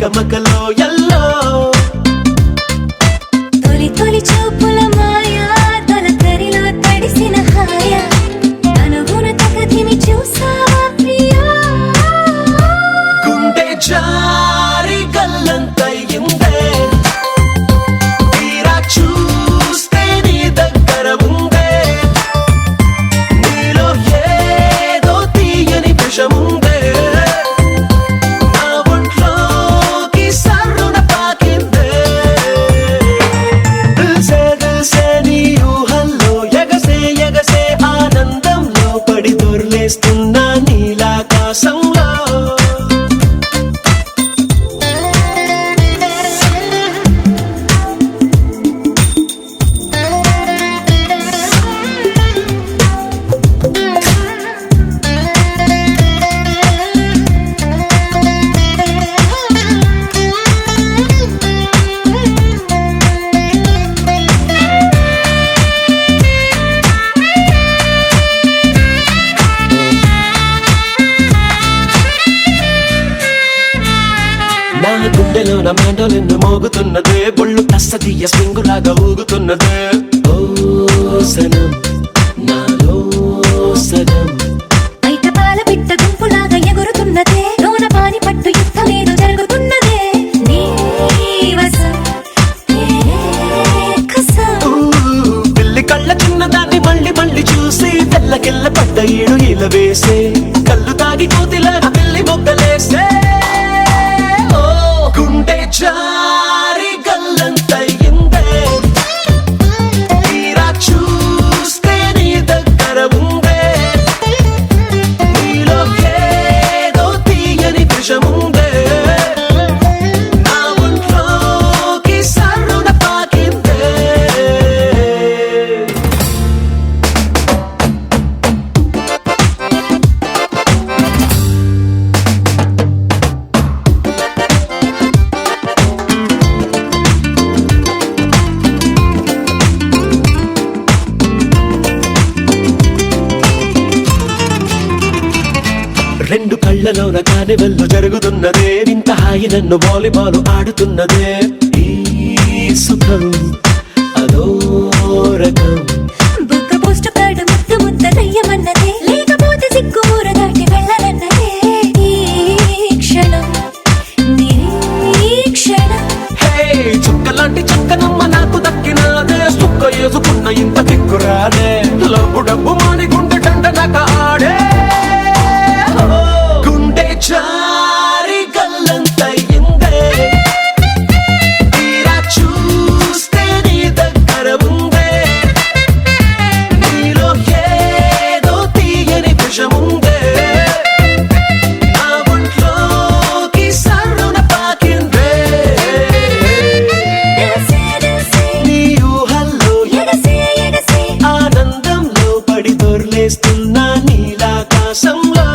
తికమకలో yellow తొలి తొలి చూపుల మాయా తొలకరిలో తడిసిన హాయ అనుగుణ తకదిమి చూసావా ప్రియా గుండె జారి గల్లంతయిందే తీరా చూస్తే నీ దగ్గర ఉందే నీలో ఏదో తీయని విషముందే దొర్లేస్తున్నా నీలాకాశంలో నా గుండెలోన మ్యాండోలిన్ మోగుతున్నదే బొళ్ళు కస్తదీయ స్వింగులాగా ఊగుతున్నదే ఓ సనం నాలో సగం బయట పాల పిట్ట గుంపులాగా ఎగురుతున్నదే లోన పాని పట్టు యుద్ధమేదో జరుగుతున్నదే నీ వసం పిల్లి కళ్ళ చిన్నదాన్ని మళ్ళీ మళ్ళీ చూసి తెల్లకెళ్ళ పడ్డ ఈడు ఇలా వేసే కళ్ళు తాగి కోతిలాగా పిల్లి మొగ్గలేసే గుండె జారి గల్లంతయిందే తీరా చూస్తే నీ దగ్గర ఉందే నీలో ఏదో తీయని విషముందే నా ఒంట్లోకి సర్రున పాకిందే రెండు కళ్ళలోన కానివెల్లు జరుగుతున్నదే ఇంత హాయి నన్ను వాలీబాల్ ఆడుతున్నదే ఈ సుఖం అదో రకం బుక్క పోస్ట్ కార్డు ముద్దు ముద్దలయ్యమన్నదే లేకపోతే సిగ్గు ఊర దాటి వెళ్ళనన్నదే ఈ క్షణం నిరీక్షణం హే చుక్కలాంటి చక్కనమ్మ నాకు దక్కినాదే సుక్క వేసుకున్న ఇంత దిక్కురాదే లబ్బు డబ్బు మాని గుండె దండనక ఆడే గుండె జారి గల్లంతయిందే తీరా చూస్తే నీ దగ్గర ఉందే నీలో ఏదో తీయని విషముందే నా ఒంట్లోకి సర్రున పాకిందే నీ ఊహల్లో ఆనందంలో పడి దొర్లేస్తున్నా నీలాకాశంలో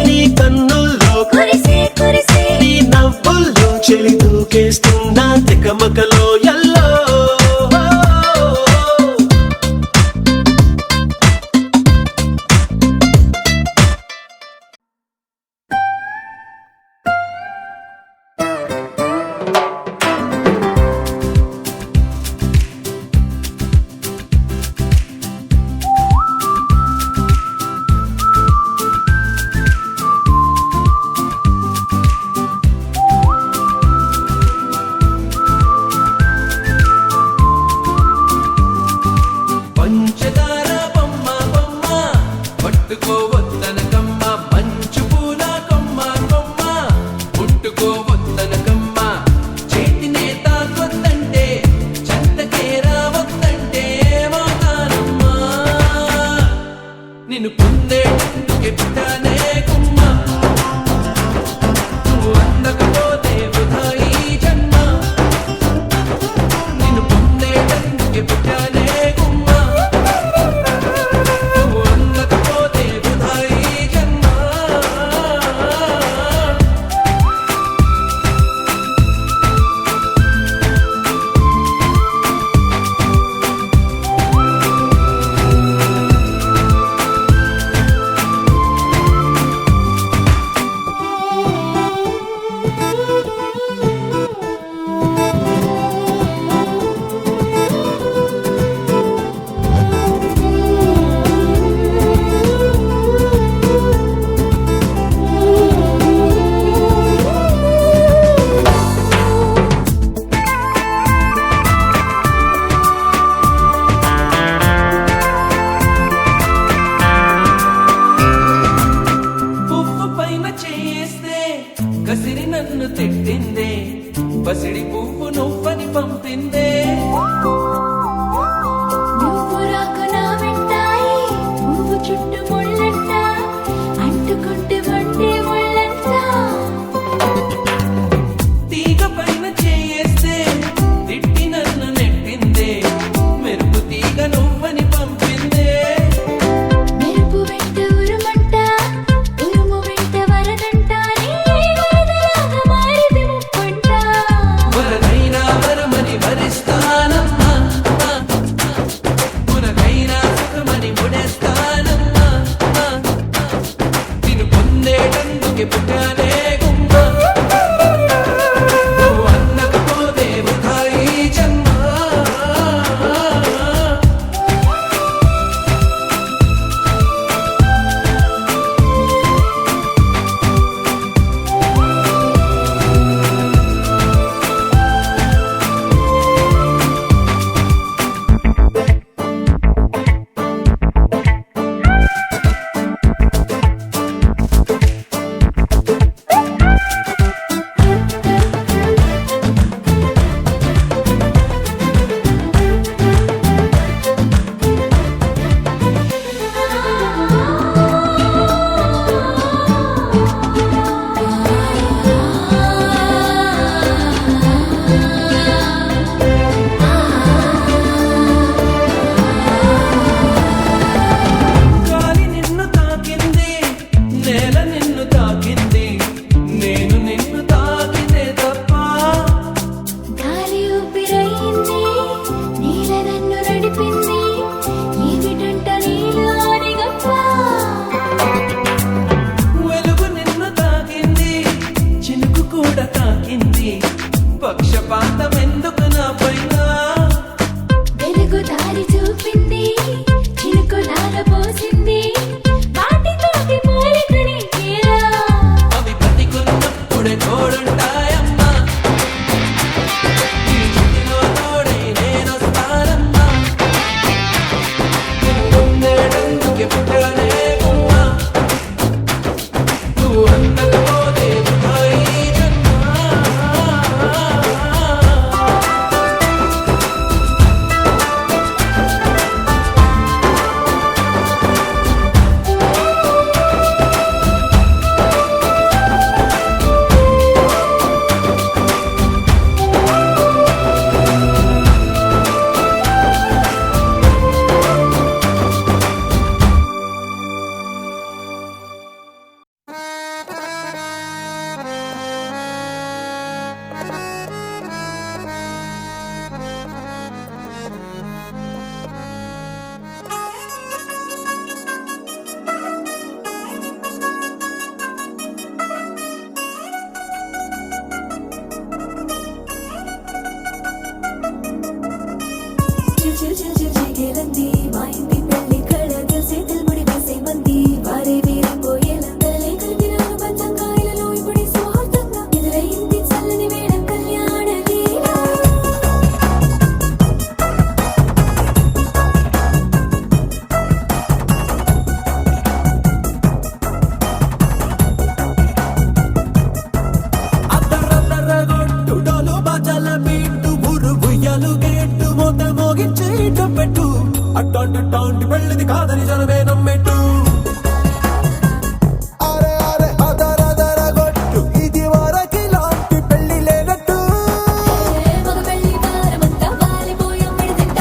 నీ కన్నుల్లో నీ నవ్వుల్లో చెలి దూకేస్తున్నా తికమకలో ఎల్లో పంచదార బొమ్మ బొమ్మ పట్టుకోవద్దనకమ్మ మంచు పూల కొమ్మ కొమ్మ ముట్టుకోవద్దనకమ్మ చేతినే తాకొద్దంటే చెంతకే రావద్దంటే ఏమవుతానమ్మా నిన్ను పొందేందుకే పుట్టానే కుమ్మ నువ్వు అందకపోతే వృధా ఈ జన్మ నిన్ను పొందేందుకే పుట్టానే వెలుగు దారి చూపింది చినుకులాగా పోసింది వాటితోటి పోలికని తీరా అవి బ్రతికున్నప్పుడే తోడుంటాయమ్మా నీ చితిలో తోడై నేనొస్తానమ్మా నువ్వు ఉండేటందుకే పుట్టనే ఉమ్మా నువ్వు అందకపోతే ఈ జన్మ చిగేలంది మా ఇంటి పెళ్లి కళ తెలిసే తెలుముడి వేసే మంది వారే వీరే పోయేలా తలే కలిపిన పంచంగాయలలో ఇప్పుడు స్వార్థంగా ఎదురయింది చల్లని వేళ కళ్యాణ లీల అద్దరద్దరగొట్టు డోలు బాజాల బీటు ఊరు ఉయ్యాలు గేట్టు మోత మోగించేట పెట్టు అట్టాంటి టాంటి పెళ్ళిది కాదని జనమే నమ్మెట్టు అరే అరే అదరదరగొట్టు ఇది వరకి లాంటి పెళ్లి లేనట్టు మగ పెళ్లి వారమంతా వాలిపోయాం విడిదింట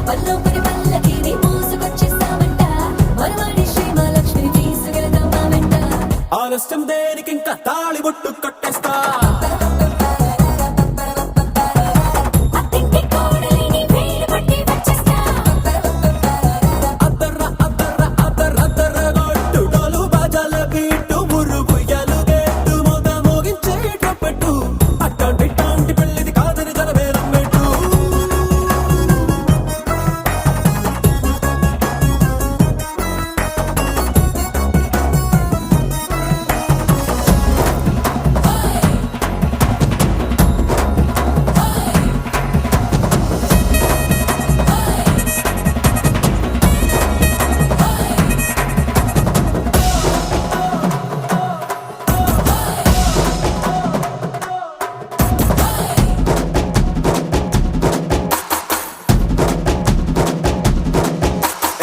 పల్లోపరి పల్లకిని మోసుకొచ్చేస్తామంట మనవాడి శ్రీమహాలక్ష్మిని తీసుకెళ్తాం మా వెంట ఆలస్యం దేనికి ఇంకా తాళి బొట్టు కట్టేస్తా అత్తింటి కోడలిని వేలు పట్టి వచ్చేస్తా అద్దరగొట్టు డోలు బాజాల బీటు ఊరు ఉయ్యాలు గేట్టు మోత మోగించేట పెట్టు అట్టాంటి టాంటి పెళ్ళిది కాదని జనమే నమ్మెట్టు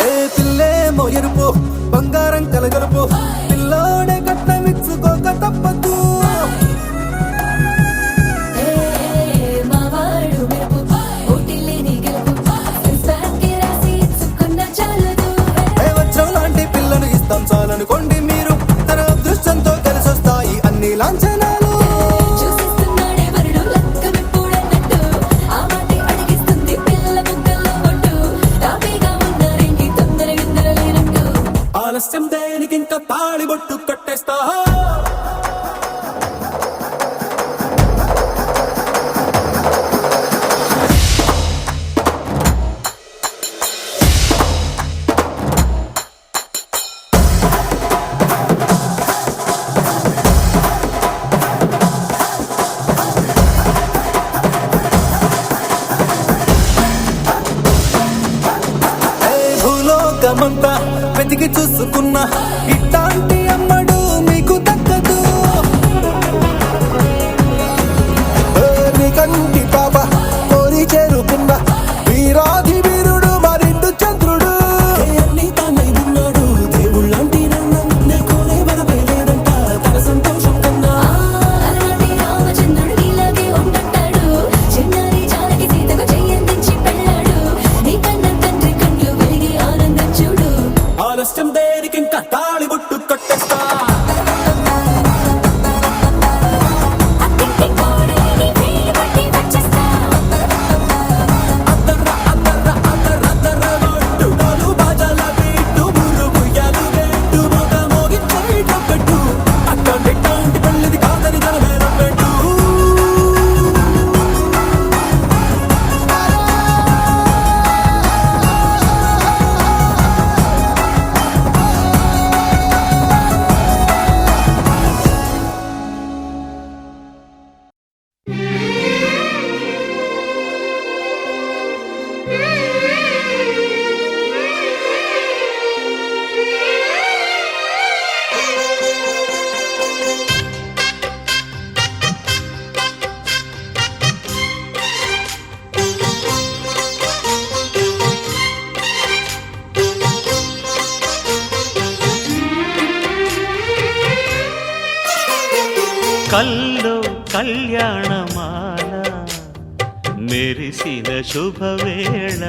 ఏ పిల్లేమో ఎరుపు బంగారం కలగలుపు పిల్లోడే కట్టమిచ్చుకోక తప్పదు మావాడు మెరుపు ఓటిల్లేని గెలుపు ఇన్స్టాకి రాసి ఇచ్చుకున్న చాలదు ఏ వజ్రం లాంటి పిల్లను ఇస్తాం చాలనుకోండి మీరు తన అదృష్టంతో కలిసొస్తాయి అన్ని లాంఛనాలు చూసిస్తున్నాడే వరుడు లక్కమిప్పుడన్నట్టు ఆ మాటే అడిగిస్తుంది పిల్ల బుగ్గల్లో ఒట్టు తాపీగా ఉన్నారేంటి తొందర గిందర లేనట్టు ఆలస్యం దేనికి ఇంకా తాళి బొట్టు కట్టేస్తా భూలోకమంతా వెతికి చూసుకున్నా ఇట్లాంటి అమ్మడు మీకు దక్కదు నీ కంటి పాప కోరి చేరుకున్న వీరాధి వీరుడు మరిండు చంద్రుడు అన్ని తానై ఉన్నాడు దేవుళ్ళంటి నన్ను కోరే వరమే లేదంట తన సంతోషం కన్నా అలాంటి రామచంద్రుడు ఇలాగే ఉంటుంటాడు చిన్నారి జానకి సీతకు చెయ్యందించి పెళ్ళాడు నీ కన్న తండ్రి కండ్లు వెలిగి ఆనందం చూడు ఆలస్యం దేనికి ఇంకా తాళి బొట్టు కట్టేస్తా కల్లో కళ్యాణమాల మెరిసిన శుభవేళ